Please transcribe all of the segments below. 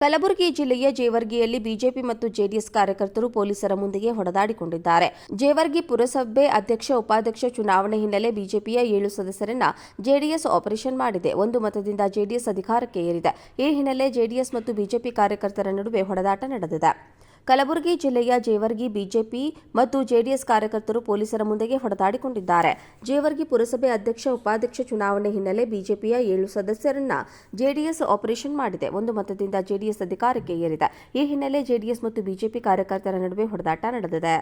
ಕಲಬುರಗಿ ಜಿಲ್ಲೆಯ ಜೇವರ್ಗಿಯಲ್ಲಿ ಬಿಜೆಪಿ ಮತ್ತು ಜೆಡಿಎಸ್ ಕಾರ್ಯಕರ್ತರು ಪೊಲೀಸರ ಮುಂದೆ ಹೊಡೆದಾಡಿಕೊಂಡಿದ್ದಾರೆ. ಜೇವರ್ಗಿ ಪುರಸಭೆ ಅಧ್ಯಕ್ಷ ಉಪಾಧ್ಯಕ್ಷ ಚುನಾವಣೆ ಹಿನ್ನೆಲೆ ಬಿಜೆಪಿಯ 7 ಸದಸ್ಯರನ್ನ ಜೆಡಿಎಸ್ ಆಪರೇಷನ್ ಮಾಡಿದೆ. ಒಂದು ಮತದಿಂದ ಜೆಡಿಎಸ್ ಅಧಿಕಾರಕ್ಕೆ ಏರಿದೆ. ಈ ಹಿನ್ನೆಲೆ ಜೆಡಿಎಸ್ ಮತ್ತು ಬಿಜೆಪಿ ಕಾರ್ಯಕರ್ತರ ನಡುವೆ ಹೊಡೆದಾಟ ನಡೆದಿದೆ. ಕಲಬುರಗಿ ಜಿಲ್ಲೆಯ ಜೇವರ್ಗಿ ಬಿಜೆಪಿ ಮತ್ತು ಜೆಡಿಎಸ್ ಕಾರ್ಯಕರ್ತರು ಪೊಲೀಸರ ಮುಂದೆ ಹೊಡೆದಾಡಿಕೊಂಡಿದ್ದಾರೆ. ಜೇವರ್ಗಿ ಪುರಸಭೆ ಅಧ್ಯಕ್ಷ ಉಪಾಧ್ಯಕ್ಷ ಚುನಾವಣೆ ಹಿನ್ನೆಲೆ ಬಿಜೆಪಿಯ 7 ಸದಸ್ಯರನ್ನ ಜೆಡಿಎಸ್ ಆಪರೇಷನ್ ಮಾಡಿದೆ. ಒಂದು ಮತದಿಂದ ಜೆಡಿಎಸ್ ಅಧಿಕಾರಕ್ಕೆ ಏರಿದೆ. ಈ ಹಿನ್ನೆಲೆ ಜೆಡಿಎಸ್ ಮತ್ತು ಬಿಜೆಪಿ ಕಾರ್ಯಕರ್ತರ ನಡುವೆ ಹೊಡೆದಾಟ ನಡೆದಿದೆ.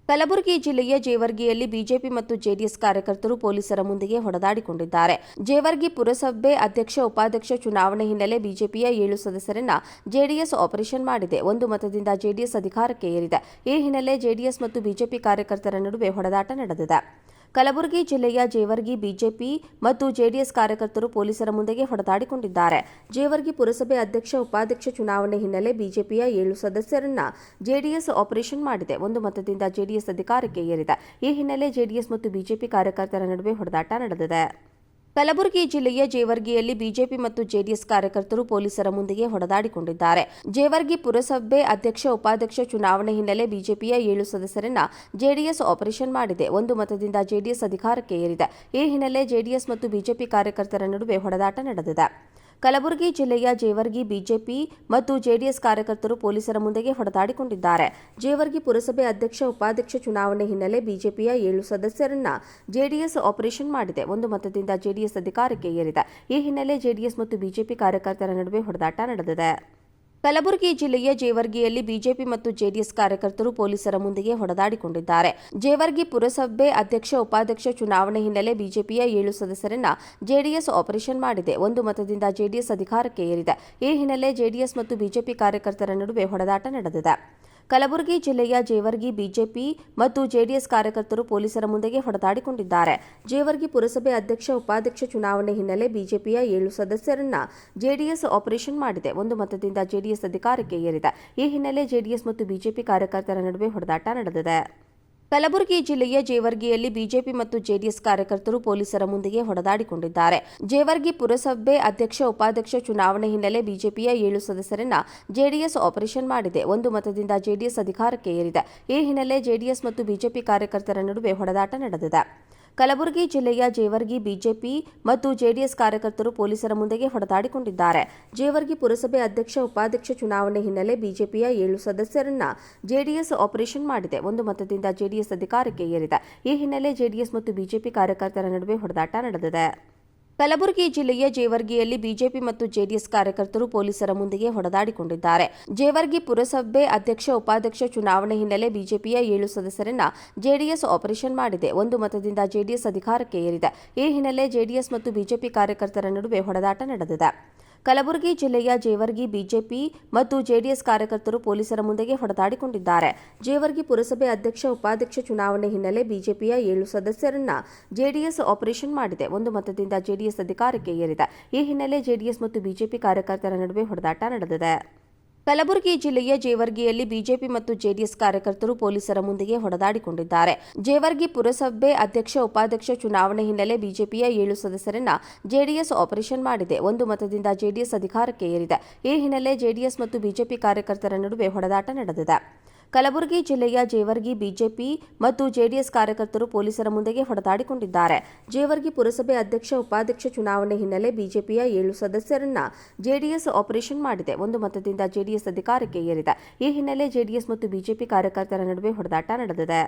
ಕಲಬುರಗಿ ಜಿಲ್ಲೆಯ ಜೇವರ್ಗಿಯಲ್ಲಿ ಬಿಜೆಪಿ ಮತ್ತು ಜೆಡಿಎಸ್ ಕಾರ್ಯಕರ್ತರು ಪೊಲೀಸರ ಮುಂದೆ ಹೊಡೆದಾಡಿಕೊಂಡಿದ್ದಾರೆ. ಜೇವರ್ಗಿ ಪುರಸಭೆ ಅಧ್ಯಕ್ಷ ಉಪಾಧ್ಯಕ್ಷ ಚುನಾವಣೆ ಹಿನ್ನೆಲೆ ಬಿಜೆಪಿಯ 7 ಸದಸ್ಯರನ್ನ ಜೆಡಿಎಸ್ ಆಪರೇಷನ್ ಮಾಡಿದೆ. ಒಂದು ಮತದಿಂದ ಜೆಡಿಎಸ್ ಅಧಿಕಾರಕ್ಕೆ ಏರಿದೆ. ಈ ಹಿನ್ನೆಲೆ ಜೆಡಿಎಸ್ ಮತ್ತು ಬಿಜೆಪಿ ಕಾರ್ಯಕರ್ತರ ನಡುವೆ ಹೊಡೆದಾಟ ನಡೆದಿದೆ. ಕಲಬುರಗಿ ಜಿಲ್ಲೆಯ ಜೇವರ್ಗಿ ಬಿಜೆಪಿ ಮತ್ತು ಜೆಡಿಎಸ್ ಕಾರ್ಯಕರ್ತರು ಪೊಲೀಸರ ಮುಂದೆ ಹೊಡೆದಾಡಿಕೊಂಡಿದ್ದಾರೆ. ಜೇವರ್ಗಿ ಪುರಸಭೆ ಅಧ್ಯಕ್ಷ ಉಪಾಧ್ಯಕ್ಷ ಚುನಾವಣೆ ಹಿನ್ನೆಲೆ ಬಿಜೆಪಿಯ 7 ಸದಸ್ಯರನ್ನ ಜೆಡಿಎಸ್ ಆಪರೇಷನ್ ಮಾಡಿದೆ. ಒಂದು ಮತದಿಂದ ಜೆಡಿಎಸ್ ಅಧಿಕಾರಕ್ಕೆ ಏರಿದೆ. ಈ ಹಿನ್ನೆಲೆ ಜೆಡಿಎಸ್ ಮತ್ತು ಬಿಜೆಪಿ ಕಾರ್ಯಕರ್ತರ ನಡುವೆ ಹೊಡೆದಾಟ ನಡೆದಿದೆ. ಕಲಬುರಗಿ ಜಿಲ್ಲೆಯ ಜೇವರ್ಗಿಯಲ್ಲಿ ಬಿಜೆಪಿ ಮತ್ತು ಜೆಡಿಎಸ್ ಕಾರ್ಯಕರ್ತರು ಪೊಲೀಸರ ಮುಂದೆ ಹೊಡೆದಾಡಿಕೊಂಡಿದ್ದಾರೆ. ಜೇವರ್ಗಿ ಪುರಸಭೆ ಅಧ್ಯಕ್ಷ ಉಪಾಧ್ಯಕ್ಷ ಚುನಾವಣೆ ಹಿನ್ನೆಲೆ ಬಿಜೆಪಿಯ 7 ಸದಸ್ಯರನ್ನ ಜೆಡಿಎಸ್ ಆಪರೇಷನ್ ಮಾಡಿದೆ. ಒಂದು ಮತದಿಂದ ಜೆಡಿಎಸ್ ಅಧಿಕಾರಕ್ಕೆ ಏರಿದೆ. ಈ ಹಿನ್ನೆಲೆ ಜೆಡಿಎಸ್ ಮತ್ತು ಬಿಜೆಪಿ ಕಾರ್ಯಕರ್ತರ ನಡುವೆ ಹೊಡೆದಾಟ ನಡೆದಿದೆ. ಕಲಬುರಗಿ ಜಿಲ್ಲೆಯ ಜೇವರ್ಗಿ ಬಿಜೆಪಿ ಮತ್ತು ಜೆಡಿಎಸ್ ಕಾರ್ಯಕರ್ತರು ಪೊಲೀಸರ ಮುಂದೆ ಹೊಡೆದಾಡಿಕೊಂಡಿದ್ದಾರೆ. ಜೇವರ್ಗಿ ಪುರಸಭೆ ಅಧ್ಯಕ್ಷ ಉಪಾಧ್ಯಕ್ಷ ಚುನಾವಣೆ ಹಿನ್ನೆಲೆ ಬಿಜೆಪಿಯ 7 ಸದಸ್ಯರನ್ನ ಜೆಡಿಎಸ್ ಆಪರೇಷನ್ ಮಾಡಿದೆ. ಒಂದು ಮತದಿಂದ ಜೆಡಿಎಸ್ ಅಧಿಕಾರಕ್ಕೆ ಏರಿದೆ. ಈ ಹಿನ್ನೆಲೆ ಜೆಡಿಎಸ್ ಮತ್ತು ಬಿಜೆಪಿ ಕಾರ್ಯಕರ್ತರ ನಡುವೆ ಹೊಡೆದಾಟ ನಡೆದಿದೆ. ಕಲಬುರಗಿ ಜಿಲ್ಲೆಯ ಜೇವರ್ಗಿಯಲ್ಲಿ ಬಿಜೆಪಿ ಮತ್ತು ಜೆಡಿಎಸ್ ಕಾರ್ಯಕರ್ತರು ಪೊಲೀಸರ ಮುಂದೆ ಹೊಡೆದಾಡಿಕೊಂಡಿದ್ದಾರೆ. ಜೇವರ್ಗಿ ಪುರಸಭೆ ಅಧ್ಯಕ್ಷ ಉಪಾಧ್ಯಕ್ಷ ಚುನಾವಣೆ ಹಿನ್ನೆಲೆ ಬಿಜೆಪಿಯ 7 ಸದಸ್ಯರನ್ನ ಜೆಡಿಎಸ್ ಆಪರೇಷನ್ ಮಾಡಿದೆ. ಒಂದು ಮತದಿಂದ ಜೆಡಿಎಸ್ ಅಧಿಕಾರಕ್ಕೆ ಏರಿದೆ. ಈ ಹಿನ್ನೆಲೆ ಜೆಡಿಎಸ್ ಮತ್ತು ಬಿಜೆಪಿ ಕಾರ್ಯಕರ್ತರ ನಡುವೆ ಹೊಡೆದಾಟ ನಡೆದಿದೆ. ಕಲಬುರಗಿ ಜಿಲ್ಲೆಯ ಜೇವರ್ಗಿ ಬಿಜೆಪಿ ಮತ್ತು ಜೆಡಿಎಸ್ ಕಾರ್ಯಕರ್ತರು ಪೊಲೀಸರ ಮುಂದೆ ಹೊಡೆದಾಡಿಕೊಂಡಿದ್ದಾರೆ. ಜೇವರ್ಗಿ ಪುರಸಭೆ ಅಧ್ಯಕ್ಷ ಉಪಾಧ್ಯಕ್ಷ ಚುನಾವಣೆ ಹಿನ್ನೆಲೆ ಬಿಜೆಪಿಯ 7 ಸದಸ್ಯರನ್ನ ಜೆಡಿಎಸ್ ಆಪರೇಷನ್ ಮಾಡಿದೆ. ಒಂದು ಮತದಿಂದ ಜೆಡಿಎಸ್ ಅಧಿಕಾರಕ್ಕೆ ಏರಿದೆ. ಈ ಹಿನ್ನೆಲೆ ಜೆಡಿಎಸ್ ಮತ್ತು ಬಿಜೆಪಿ ಕಾರ್ಯಕರ್ತರ ನಡುವೆ ಹೊಡೆದಾಟ ನಡೆದಿದೆ. ಕಲಬುರಗಿ ಜಿಲ್ಲೆಯ ಜೇವರ್ಗಿಯಲ್ಲಿ ಬಿಜೆಪಿ ಮತ್ತು ಜೆಡಿಎಸ್ ಕಾರ್ಯಕರ್ತರು ಪೊಲೀಸರ ಮುಂದೆ ಹೊಡೆದಾಡಿಕೊಂಡಿದ್ದಾರೆ. ಜೇವರ್ಗಿ ಪುರಸಭೆ ಅಧ್ಯಕ್ಷ ಉಪಾಧ್ಯಕ್ಷ ಚುನಾವಣೆ ಹಿನ್ನೆಲೆ ಬಿಜೆಪಿಯ 7 ಸದಸ್ಯರನ್ನ ಜೆಡಿಎಸ್ ಆಪರೇಷನ್ ಮಾಡಿದೆ. ಒಂದು ಮತದಿಂದ ಜೆಡಿಎಸ್ ಅಧಿಕಾರಕ್ಕೆ ಏರಿದೆ. ಈ ಹಿನ್ನೆಲೆ ಜೆಡಿಎಸ್ ಮತ್ತು ಬಿಜೆಪಿ ಕಾರ್ಯಕರ್ತರ ನಡುವೆ ಹೊಡೆದಾಟ ನಡೆದಿದೆ. ಕಲಬುರಗಿ ಜಿಲ್ಲೆಯ ಜೇವರ್ಗಿ ಬಿಜೆಪಿ ಮತ್ತು ಜೆಡಿಎಸ್ ಕಾರ್ಯಕರ್ತರು ಪೊಲೀಸರ ಮುಂದೆ ಹೊಡೆದಾಡಿಕೊಂಡಿದ್ದಾರೆ. ಜೇವರ್ಗಿ ಪುರಸಭೆ ಅಧ್ಯಕ್ಷ ಉಪಾಧ್ಯಕ್ಷ ಚುನಾವಣೆ ಹಿನ್ನೆಲೆ ಬಿಜೆಪಿಯ 7 ಸದಸ್ಯರನ್ನ ಜೆಡಿಎಸ್ ಆಪರೇಷನ್ ಮಾಡಿದೆ. ಒಂದು ಮತದಿಂದ ಜೆಡಿಎಸ್ ಅಧಿಕಾರಕ್ಕೆ ಏರಿದೆ. ಈ ಹಿನ್ನೆಲೆ ಜೆಡಿಎಸ್ ಮತ್ತು ಬಿಜೆಪಿ ಕಾರ್ಯಕರ್ತರ ನಡುವೆ ಹೊಡೆದಾಟ ನಡೆದಿದೆ. ಕಲಬುರಗಿ ಜಿಲ್ಲೆಯ ಜೇವರ್ಗಿಯಲ್ಲಿ ಬಿಜೆಪಿ ಮತ್ತು ಜೆಡಿಎಸ್ ಕಾರ್ಯಕರ್ತರು ಪೊಲೀಸರ ಮುಂದೆ ಹೊಡೆದಾಡಿಕೊಂಡಿದ್ದಾರೆ. ಜೇವರ್ಗಿ ಪುರಸಭೆ ಅಧ್ಯಕ್ಷ ಉಪಾಧ್ಯಕ್ಷ ಚುನಾವಣೆ ಹಿನ್ನೆಲೆ ಬಿಜೆಪಿಯ 7 ಸದಸ್ಯರನ್ನ ಜೆಡಿಎಸ್ ಆಪರೇಷನ್ ಮಾಡಿದೆ. ಒಂದು ಮತದಿಂದ ಜೆಡಿಎಸ್ ಅಧಿಕಾರಕ್ಕೆ ಏರಿದೆ. ಈ ಹಿನ್ನೆಲೆ ಜೆಡಿಎಸ್ ಮತ್ತು ಬಿಜೆಪಿ ಕಾರ್ಯಕರ್ತರ ನಡುವೆ ಹೊಡೆದಾಟ ನಡೆದಿದೆ. ಕಲಬುರಗಿ ಜಿಲ್ಲೆಯ ಜೇವರ್ಗಿ ಬಿಜೆಪಿ ಮತ್ತು ಜೆಡಿಎಸ್ ಕಾರ್ಯಕರ್ತರು ಪೊಲೀಸರ ಮುಂದೆ ಹೊಡೆದಾಡಿಕೊಂಡಿದ್ದಾರೆ. ಜೇವರ್ಗಿ ಪುರಸಭೆ ಅಧ್ಯಕ್ಷ ಉಪಾಧ್ಯಕ್ಷ ಚುನಾವಣೆ ಹಿನ್ನೆಲೆ ಬಿಜೆಪಿಯ 7 ಸದಸ್ಯರನ್ನ ಜೆಡಿಎಸ್ ಆಪರೇಷನ್ ಮಾಡಿದೆ. ಒಂದು ಮತದಿಂದ ಜೆಡಿಎಸ್ ಅಧಿಕಾರಕ್ಕೆ ಏರಿದೆ. ಈ ಹಿನ್ನೆಲೆ ಜೆಡಿಎಸ್ ಮತ್ತು ಬಿಜೆಪಿ ಕಾರ್ಯಕರ್ತರ ನಡುವೆ ಹೊಡೆದಾಟ ನಡೆದಿದೆ. ಕಲಬುರಗಿ ಜಿಲ್ಲೆಯ ಜೇವರ್ಗಿ ಬಿಜೆಪಿ ಮತ್ತು ಜೆಡಿಎಸ್ ಕಾರ್ಯಕರ್ತರು ಪೊಲೀಸರ ಮುಂದೆ ಹೊಡೆದಾಡಿಕೊಂಡಿದ್ದಾರೆ. ಜೇವರ್ಗಿ ಪುರಸಭೆ ಅಧ್ಯಕ್ಷ ಉಪಾಧ್ಯಕ್ಷ ಚುನಾವಣೆ ಹಿನ್ನೆಲೆ ಬಿಜೆಪಿಯ 7 ಸದಸ್ಯರನ್ನ ಜೆಡಿಎಸ್ ಆಪರೇಷನ್ ಮಾಡಿದೆ. ಒಂದು ಮತದಿಂದ ಜೆಡಿಎಸ್ ಅಧಿಕಾರಕ್ಕೆ ಏರಿದೆ. ಈ ಹಿನ್ನೆಲೆ ಜೆಡಿಎಸ್ ಮತ್ತು ಬಿಜೆಪಿ ಕಾರ್ಯಕರ್ತರ ನಡುವೆ ಹೊಡೆದಾಟ ನಡೆದಿದೆ. ಕಲಬುರಗಿ ಜಿಲ್ಲೆಯ ಜೇವರ್ಗಿಯಲ್ಲಿ ಬಿಜೆಪಿ ಮತ್ತು ಜೆಡಿಎಸ್ ಕಾರ್ಯಕರ್ತರು ಪೊಲೀಸರ ಮುಂದೆ ಹೊಡೆದಾಡಿಕೊಂಡಿದ್ದಾರೆ. ಜೇವರ್ಗಿ ಪುರಸಭೆ ಅಧ್ಯಕ್ಷ ಉಪಾಧ್ಯಕ್ಷ ಚುನಾವಣೆ ಹಿನ್ನೆಲೆ ಬಿಜೆಪಿಯ 7 ಸದಸ್ಯರನ್ನ ಜೆಡಿಎಸ್ ಆಪರೇಷನ್ ಮಾಡಿದೆ. ಒಂದು ಮತದಿಂದ ಜೆಡಿಎಸ್ ಅಧಿಕಾರಕ್ಕೆ ಏರಿದೆ. ಈ ಹಿನ್ನೆಲೆ ಜೆಡಿಎಸ್ ಮತ್ತು ಬಿಜೆಪಿ ಕಾರ್ಯಕರ್ತರ ನಡುವೆ ಹೊಡೆದಾಟ ನಡೆದಿದೆ. ಕಲಬುರಗಿ ಜಿಲ್ಲೆಯ ಜೇವರ್ಗಿ ಬಿಜೆಪಿ ಮತ್ತು ಜೆಡಿಎಸ್ ಕಾರ್ಯಕರ್ತರು ಪೊಲೀಸರ ಮುಂದೆ ಹೊಡೆದಾಡಿಕೊಂಡಿದ್ದಾರೆ. ಜೇವರ್ಗಿ ಪುರಸಭೆ ಅಧ್ಯಕ್ಷ ಉಪಾಧ್ಯಕ್ಷ ಚುನಾವಣೆ ಹಿನ್ನೆಲೆ ಬಿಜೆಪಿಯ 7 ಸದಸ್ಯರನ್ನ ಜೆಡಿಎಸ್ ಆಪರೇಷನ್ ಮಾಡಿದೆ. ಒಂದು ಮತದಿಂದ ಜೆಡಿಎಸ್ ಅಧಿಕಾರಕ್ಕೆ ಏರಿದೆ. ಈ ಹಿನ್ನೆಲೆ ಜೆಡಿಎಸ್ ಮತ್ತು ಬಿಜೆಪಿ ಕಾರ್ಯಕರ್ತರ ನಡುವೆ ಹೊಡೆದಾಟ ನಡೆದಿದೆ.